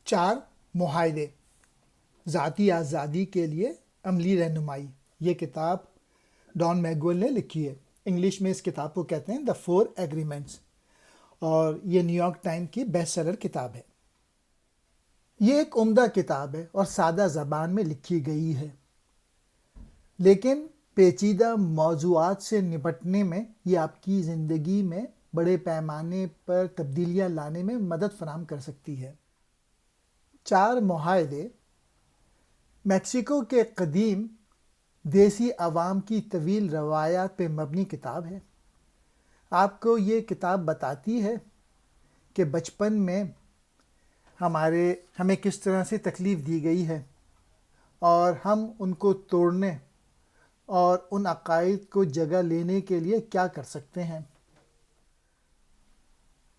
4 معاہدے، ذاتی آزادی کے لیے عملی رہنمائی۔ یہ کتاب ڈان میگول نے لکھی ہے۔ انگلش میں اس کتاب کو کہتے ہیں دا 4 ایگریمنٹس، اور یہ نیو یارک ٹائم کی بیسٹ سیلر کتاب ہے۔ یہ ایک عمدہ کتاب ہے اور سادہ زبان میں لکھی گئی ہے، لیکن پیچیدہ موضوعات سے نپٹنے میں یہ آپ کی زندگی میں بڑے پیمانے پر تبدیلیاں لانے میں مدد فراہم کر سکتی ہے۔ 4 معاہدے میکسیکو کے قدیم دیسی عوام کی طویل روایات پہ مبنی کتاب ہے۔ آپ کو یہ کتاب بتاتی ہے کہ بچپن میں ہمیں کس طرح سے تکلیف دی گئی ہے اور ہم ان کو توڑنے اور ان عقائد کو جگہ لینے کے لیے کیا کر سکتے ہیں۔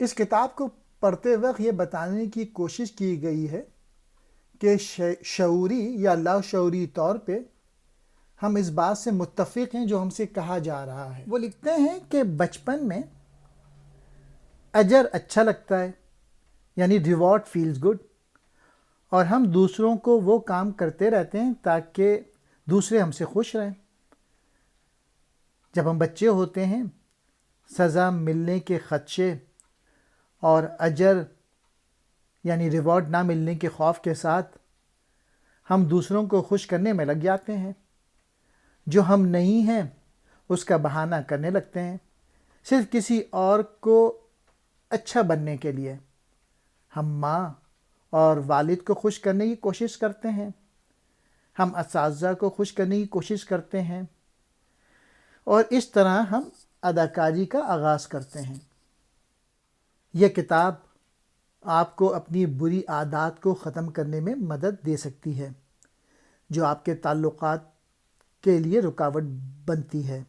اس کتاب کو پڑھتے وقت یہ بتانے کی کوشش کی گئی ہے کہ شعوری یا لاشعوری طور پہ ہم اس بات سے متفق ہیں جو ہم سے کہا جا رہا ہے۔ وہ لکھتے ہیں کہ بچپن میں اجر اچھا لگتا ہے، یعنی ریوارڈ فیلز گڈ، اور ہم دوسروں کو وہ کام کرتے رہتے ہیں تاکہ دوسرے ہم سے خوش رہیں۔ جب ہم بچے ہوتے ہیں، سزا ملنے کے خدشے اور اجر یعنی ریوارڈ نہ ملنے کے خوف کے ساتھ ہم دوسروں کو خوش کرنے میں لگ جاتے ہیں۔ جو ہم نہیں ہیں اس کا بہانہ کرنے لگتے ہیں، صرف کسی اور کو اچھا بننے کے لیے۔ ہم ماں اور والد کو خوش کرنے کی کوشش کرتے ہیں، ہم اساتذہ کو خوش کرنے کی کوشش کرتے ہیں، اور اس طرح ہم اداکاری کا آغاز کرتے ہیں۔ یہ کتاب آپ کو اپنی بری عادات کو ختم کرنے میں مدد دے سکتی ہے جو آپ کے تعلقات کے لیے رکاوٹ بنتی ہے۔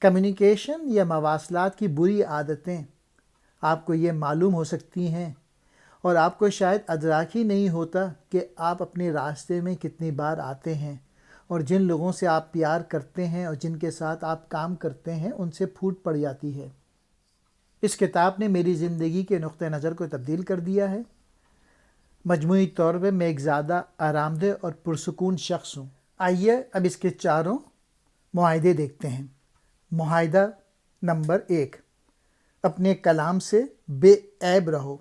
کمیونیکیشن یا مواصلات کی بری عادتیں آپ کو یہ معلوم ہو سکتی ہیں، اور آپ کو شاید ادراک ہی نہیں ہوتا کہ آپ اپنے راستے میں کتنی بار آتے ہیں، اور جن لوگوں سے آپ پیار کرتے ہیں اور جن کے ساتھ آپ کام کرتے ہیں ان سے پھوٹ پڑ جاتی ہے۔ اس کتاب نے میری زندگی کے نقطہ نظر کو تبدیل کر دیا ہے۔ مجموعی طور پہ میں ایک زیادہ آرام دہ اور پرسکون شخص ہوں۔ آئیے اب اس کے 4 معاہدے دیکھتے ہیں۔ معاہدہ نمبر 1، اپنے کلام سے بے عیب رہو۔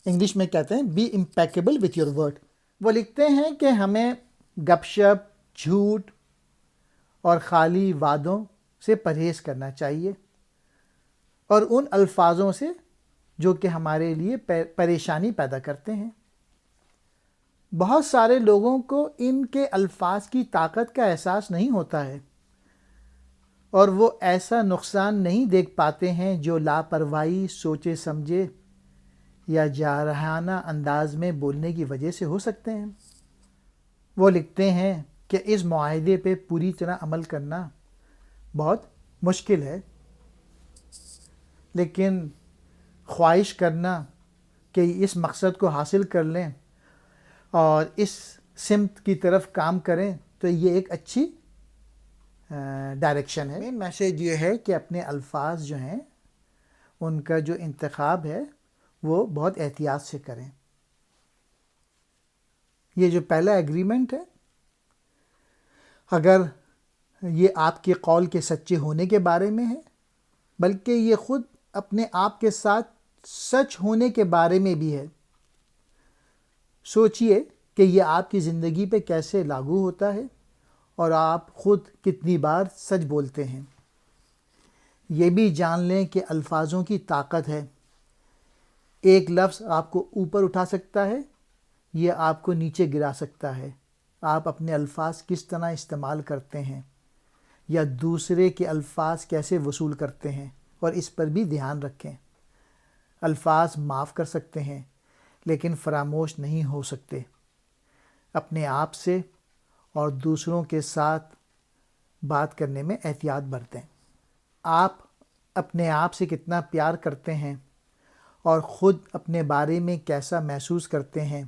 انگلش میں کہتے ہیں بی امپیکیبل وتھ یور ورڈ۔ وہ لکھتے ہیں کہ ہمیں گپ شپ، جھوٹ اور خالی وعدوں سے پرہیز کرنا چاہیے، اور ان الفاظوں سے جو کہ ہمارے لیے پریشانی پیدا کرتے ہیں۔ بہت سارے لوگوں کو ان کے الفاظ کی طاقت کا احساس نہیں ہوتا ہے، اور وہ ایسا نقصان نہیں دیکھ پاتے ہیں جو لاپرواہی، سوچے سمجھے یا جارحانہ انداز میں بولنے کی وجہ سے ہو سکتے ہیں۔ وہ لکھتے ہیں کہ اس معاہدے پہ پوری طرح عمل کرنا بہت مشکل ہے، لیکن خواہش کرنا کہ اس مقصد کو حاصل کر لیں اور اس سمت کی طرف کام کریں تو یہ ایک اچھی ڈائریکشن ہے۔ مین میسیج یہ ہے کہ اپنے الفاظ جو ہیں ان کا جو انتخاب ہے وہ بہت احتیاط سے کریں۔ یہ جو پہلا ایگریمنٹ ہے، اگر یہ آپ کے قول کے سچے ہونے کے بارے میں ہے، بلکہ یہ خود اپنے آپ کے ساتھ سچ ہونے کے بارے میں بھی ہے۔ سوچئے کہ یہ آپ کی زندگی پہ کیسے لاگو ہوتا ہے اور آپ خود کتنی بار سچ بولتے ہیں۔ یہ بھی جان لیں کہ الفاظوں کی طاقت ہے۔ ایک لفظ آپ کو اوپر اٹھا سکتا ہے یا آپ کو نیچے گرا سکتا ہے۔ آپ اپنے الفاظ کس طرح استعمال کرتے ہیں یا دوسرے کے الفاظ کیسے وصول کرتے ہیں، اور اس پر بھی دھیان رکھیں۔ الفاظ معاف کر سکتے ہیں لیکن فراموش نہیں ہو سکتے۔ اپنے آپ سے اور دوسروں کے ساتھ بات کرنے میں احتیاط برتیں۔ آپ اپنے آپ سے کتنا پیار کرتے ہیں اور خود اپنے بارے میں کیسا محسوس کرتے ہیں،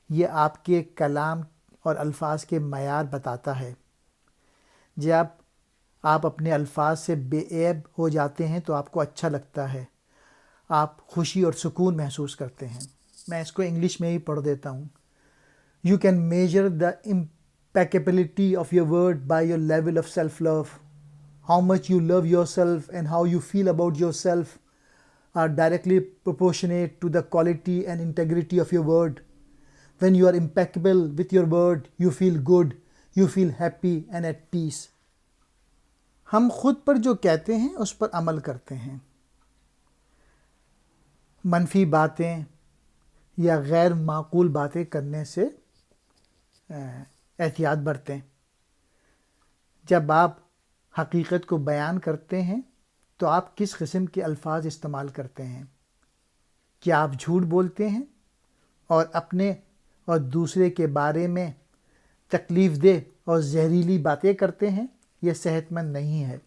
یہ آپ کے کلام اور الفاظ کے معیار بتاتا ہے۔ جب آپ اپنے الفاظ سے بے عیب ہو جاتے ہیں تو آپ کو اچھا لگتا ہے، آپ خوشی اور سکون محسوس کرتے ہیں۔ میں اس کو انگلش میں ہی پڑھ دیتا ہوں. You can measure the impeccability of your word by your level of self-love. How much you love yourself and how you feel about yourself are directly proportionate to the quality and integrity of your word. When you are impeccable with your word, you feel good, you feel happy and at peace. ہم خود پر جو کہتے ہیں اس پر عمل کرتے ہیں. منفی باتیں یا غیر معقول باتیں کرنے سے احتیاط برتیں. جب آپ حقیقت کو بیان کرتے ہیں تو آپ کس قسم کے الفاظ استعمال کرتے ہیں؟ کیا آپ جھوٹ بولتے ہیں اور اپنے اور دوسرے کے بارے میں تکلیف دہ اور زہریلی باتیں کرتے ہیں؟ یہ صحت مند نہیں ہے.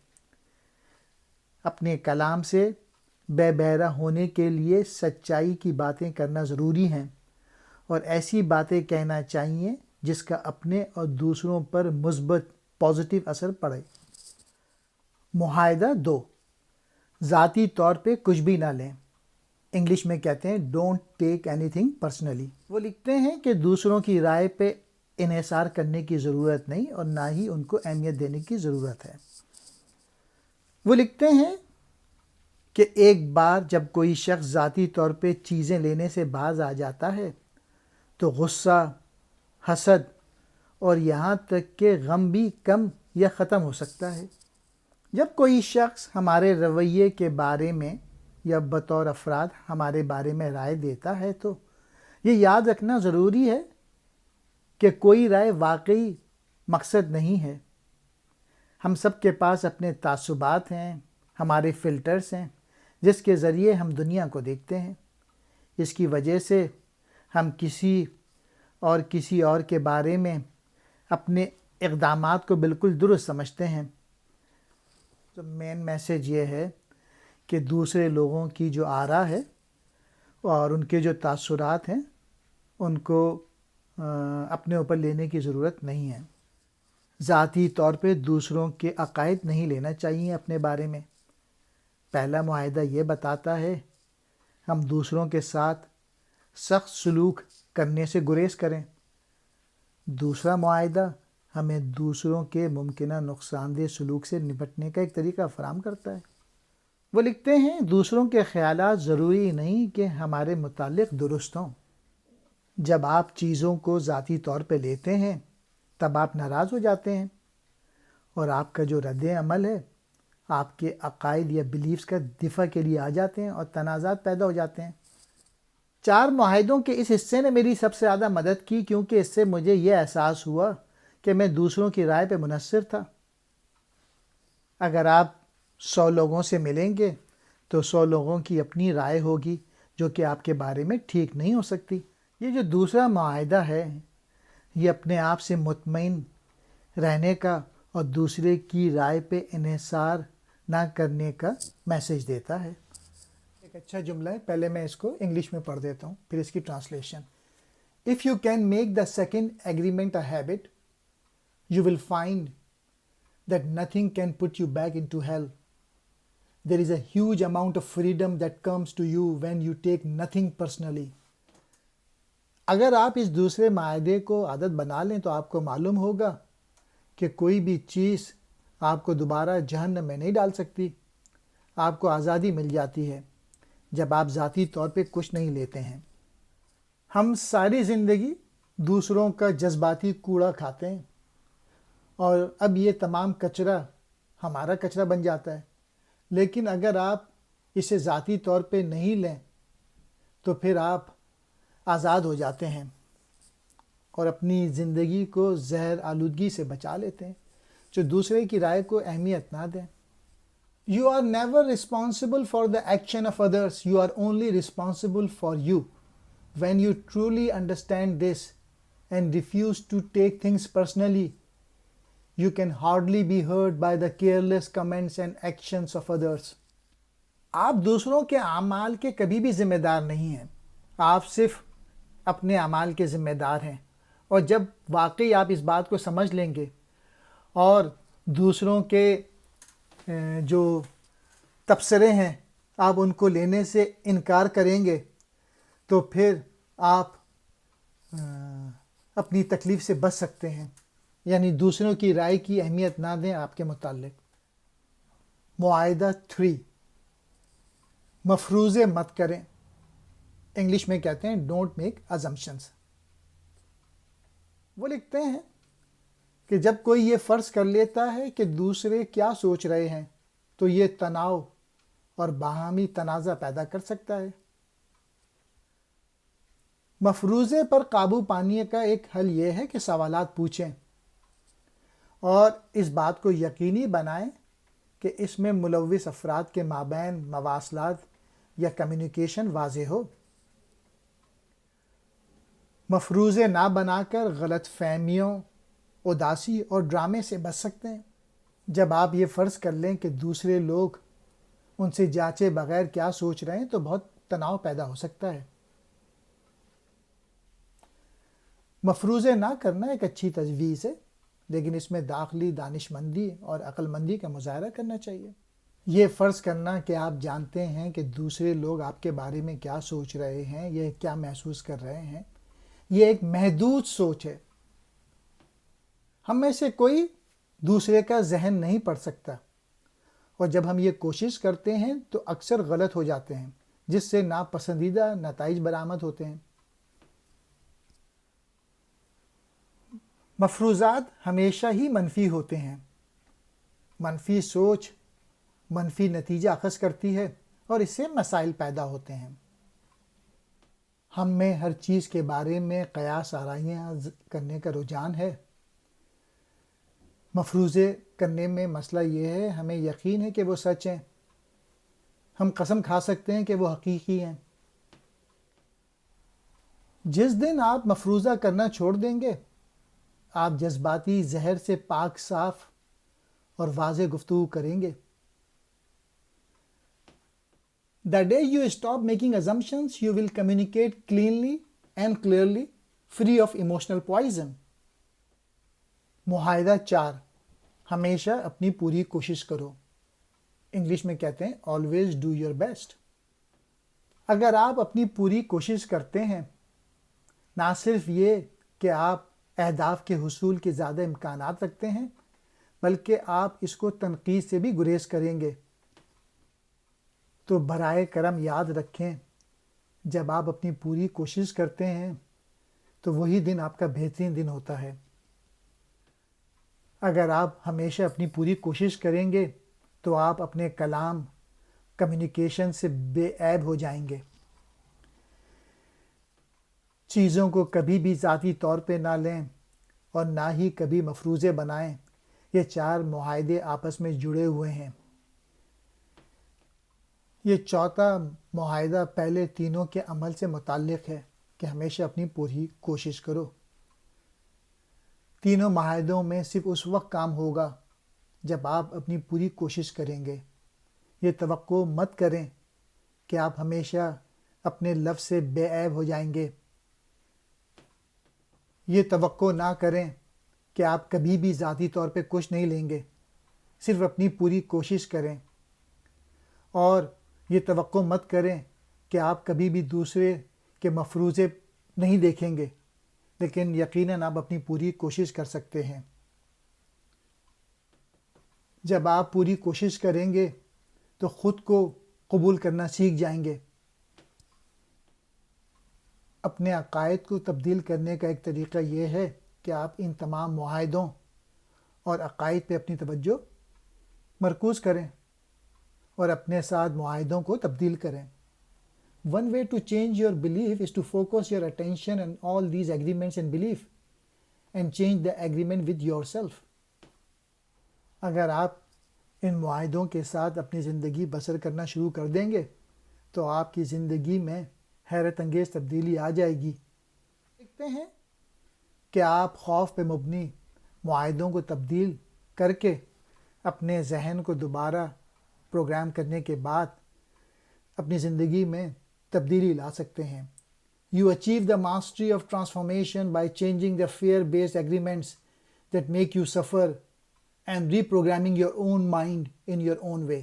اپنے کلام سے بے بہرہ ہونے کے لیے سچائی کی باتیں کرنا ضروری ہیں اور ایسی باتیں کہنا چاہیے جس کا اپنے اور دوسروں پر مثبت پازیٹیو اثر پڑے. معاہدہ 2. ذاتی طور پہ کچھ بھی نہ لیں. انگلش میں کہتے ہیں don't take any thing personally. وہ لکھتے ہیں کہ دوسروں کی رائے پہ انحصار کرنے کی ضرورت نہیں اور نہ ہی ان کو اہمیت دینے کی ضرورت ہے. وہ لکھتے ہیں کہ ایک بار جب کوئی شخص ذاتی طور پہ چیزیں لینے سے باز آ جاتا ہے تو غصہ، حسد اور یہاں تک کہ غم بھی کم یا ختم ہو سکتا ہے. جب کوئی شخص ہمارے رویے کے بارے میں یا بطور افراد ہمارے بارے میں رائے دیتا ہے تو یہ یاد رکھنا ضروری ہے کہ کوئی رائے واقعی مقصد نہیں ہے. ہم سب کے پاس اپنے تعصبات ہیں، ہمارے فلٹرز ہیں جس کے ذریعے ہم دنیا کو دیکھتے ہیں. اس کی وجہ سے ہم کسی اور کے بارے میں اپنے اقدامات کو بالکل درست سمجھتے ہیں. تو مین میسیج یہ ہے کہ دوسرے لوگوں کی جو آرا ہے اور ان کے جو تاثرات ہیں ان کو اپنے اوپر لینے کی ضرورت نہیں ہے. ذاتی طور پہ دوسروں کے عقائد نہیں لینا چاہیے اپنے بارے میں. پہلا معاہدہ یہ بتاتا ہے ہم دوسروں کے ساتھ سخت سلوک کرنے سے گریز کریں. دوسرا معاہدہ ہمیں دوسروں کے ممکنہ نقصان دہ سلوک سے نپٹنے کا ایک طریقہ فراہم کرتا ہے. وہ لکھتے ہیں دوسروں کے خیالات ضروری نہیں کہ ہمارے متعلق درست ہوں. جب آپ چیزوں کو ذاتی طور پہ لیتے ہیں تب آپ ناراض ہو جاتے ہیں اور آپ کا جو رد عمل ہے آپ کے عقائد یا بلیفز کا دفاع کے لیے آ جاتے ہیں اور تنازعات پیدا ہو جاتے ہیں. 4 معاہدوں کے اس حصے نے میری سب سے زیادہ مدد کی کیونکہ اس سے مجھے یہ احساس ہوا کہ میں دوسروں کی رائے پہ منحصر تھا. اگر آپ 100 لوگوں سے ملیں گے تو 100 لوگوں کی اپنی رائے ہوگی جو کہ آپ کے بارے میں ٹھیک نہیں ہو سکتی. یہ جو دوسرا معاہدہ ہے یہ اپنے آپ سے مطمئن رہنے کا اور دوسرے کی رائے پہ انحصار نہ کرنے کا میسیج دیتا ہے. ایک اچھا جملہ ہے، پہلے میں اس کو انگلش میں پڑھ دیتا ہوں پھر اس کی translation. If you can make the second agreement a habit, you will find that nothing can put you back into hell. There is a huge amount of freedom that comes to you when you take nothing personally. اگر آپ اس دوسرے معاہدے کو عادت بنا لیں تو آپ کو معلوم ہوگا کہ کوئی بھی چیز آپ کو دوبارہ جہنم میں نہیں ڈال سکتی. آپ کو آزادی مل جاتی ہے جب آپ ذاتی طور پہ کچھ نہیں لیتے ہیں. ہم ساری زندگی دوسروں کا جذباتی کوڑا کھاتے ہیں اور اب یہ تمام کچرا ہمارا کچرا بن جاتا ہے. لیکن اگر آپ اسے ذاتی طور پہ نہیں لیں تو پھر آپ آزاد ہو جاتے ہیں اور اپنی زندگی کو زہر آلودگی سے بچا لیتے ہیں جو دوسرے کی رائے کو اہمیت نہ دیں. You are never responsible for the action of others. You are only responsible for you. When you truly understand this and refuse to take things personally, you can hardly be hurt by the careless comments and actions of others. آپ دوسروں کے اعمال کے کبھی بھی ذمہ دار نہیں ہیں. آپ صرف اپنے اعمال کے ذمہ دار ہیں اور جب واقعی آپ اس بات کو سمجھ لیں گے اور دوسروں کے جو تبصرے ہیں آپ ان کو لینے سے انکار کریں گے تو پھر آپ اپنی تکلیف سے بچ سکتے ہیں، یعنی دوسروں کی رائے کی اہمیت نہ دیں آپ کے متعلق۔ معاہدہ 3، مفروضے مت کریں۔ انگلش میں کہتے ہیں ڈونٹ میک ازمپشنس۔ وہ لکھتے ہیں کہ جب کوئی یہ فرض کر لیتا ہے کہ دوسرے کیا سوچ رہے ہیں تو یہ تناؤ اور باہمی تنازع پیدا کر سکتا ہے۔ مفروضے پر قابو پانے کا ایک حل یہ ہے کہ سوالات پوچھیں اور اس بات کو یقینی بنائیں کہ اس میں ملوث افراد کے مابین مواصلات یا کمیونیکیشن واضح ہو۔ مفروضے نہ بنا کر غلط فہمیوں، اداسی اور ڈرامے سے بچ سکتے ہیں۔ جب آپ یہ فرض کر لیں کہ دوسرے لوگ ان سے جانچے بغیر کیا سوچ رہے ہیں تو بہت تناؤ پیدا ہو سکتا ہے۔ مفروضے نہ کرنا ایک اچھی تجویز ہے، لیکن اس میں داخلی دانش مندی اور عقل مندی کا مظاہرہ کرنا چاہیے۔ یہ فرض کرنا کہ آپ جانتے ہیں کہ دوسرے لوگ آپ کے بارے میں کیا سوچ رہے ہیں، یہ کیا محسوس کر رہے ہیں، یہ ایک محدود سوچ ہے۔ ہم میں سے کوئی دوسرے کا ذہن نہیں پڑھ سکتا، اور جب ہم یہ کوشش کرتے ہیں تو اکثر غلط ہو جاتے ہیں، جس سے ناپسندیدہ نتائج برآمد ہوتے ہیں۔ مفروضات ہمیشہ ہی منفی ہوتے ہیں۔ منفی سوچ منفی نتیجہ اخذ کرتی ہے اور اس سے مسائل پیدا ہوتے ہیں۔ ہم میں ہر چیز کے بارے میں قیاس آرائیاں کرنے کا رجحان ہے۔ مفروضے کرنے میں مسئلہ یہ ہے ہمیں یقین ہے کہ وہ سچ ہیں، ہم قسم کھا سکتے ہیں کہ وہ حقیقی ہیں۔ جس دن آپ مفروضہ کرنا چھوڑ دیں گے، آپ جذباتی زہر سے پاک صاف اور واضح گفتگو کریں گے۔ The day you stop making assumptions, you will communicate cleanly and clearly, free of emotional poison. معاہدہ 4، ہمیشہ اپنی پوری کوشش کرو۔ انگلش میں کہتے ہیں always do your best۔ اگر آپ اپنی پوری کوشش کرتے ہیں، نہ صرف یہ کہ آپ اہداف کے حصول کے زیادہ امکانات رکھتے ہیں، بلکہ آپ اس کو تنقید سے بھی گریز کریں گے۔ تو برائے کرم یاد رکھیں، جب آپ اپنی پوری کوشش کرتے ہیں تو وہی دن آپ کا بہترین دن ہوتا ہے۔ اگر آپ ہمیشہ اپنی پوری کوشش کریں گے تو آپ اپنے کلام، کمیونیکیشن سے بے عیب ہو جائیں گے۔ چیزوں کو کبھی بھی ذاتی طور پہ نہ لیں اور نہ ہی کبھی مفروضے بنائیں۔ یہ 4 معاہدے آپس میں جڑے ہوئے ہیں۔ یہ چوتھا معاہدہ پہلے تینوں کے عمل سے متعلق ہے کہ ہمیشہ اپنی پوری کوشش کرو۔ تینوں معاہدوں میں صرف اس وقت کام ہوگا جب آپ اپنی پوری کوشش کریں گے۔ یہ توقع مت کریں کہ آپ ہمیشہ اپنے لفظ سے بے عیب ہو جائیں گے۔ یہ توقع نہ کریں کہ آپ کبھی بھی ذاتی طور پہ کچھ نہیں لیں گے، صرف اپنی پوری کوشش کریں۔ اور یہ توقع مت کریں کہ آپ کبھی بھی دوسرے کے مفروضے نہیں دیکھیں گے، لیکن یقیناً آپ اپنی پوری کوشش کر سکتے ہیں۔ جب آپ پوری کوشش کریں گے تو خود کو قبول کرنا سیکھ جائیں گے۔ اپنے عقائد کو تبدیل کرنے کا ایک طریقہ یہ ہے کہ آپ ان تمام معاہدوں اور عقائد پہ اپنی توجہ مرکوز کریں اور اپنے ساتھ معاہدوں کو تبدیل کریں۔ One way to change your belief is to focus your attention on all these agreements and belief and change the agreement with yourself. اگر آپ ان معاہدوں کے ساتھ اپنی زندگی بسر کرنا شروع کر دیں گے تو آپ کی زندگی میں حیرت انگیز تبدیلی آ جائے گی۔ دیکھتے ہیں کہ آپ خوف پہ مبنی معاہدوں کو تبدیل کر کے اپنے ذہن کو دوبارہ پروگرام کرنے کے بعد اپنی زندگی میں تبدیلی لا سکتے ہیں۔ You achieve the mastery of transformation by changing the fear-based agreements that make you suffer and reprogramming your own mind in your own way.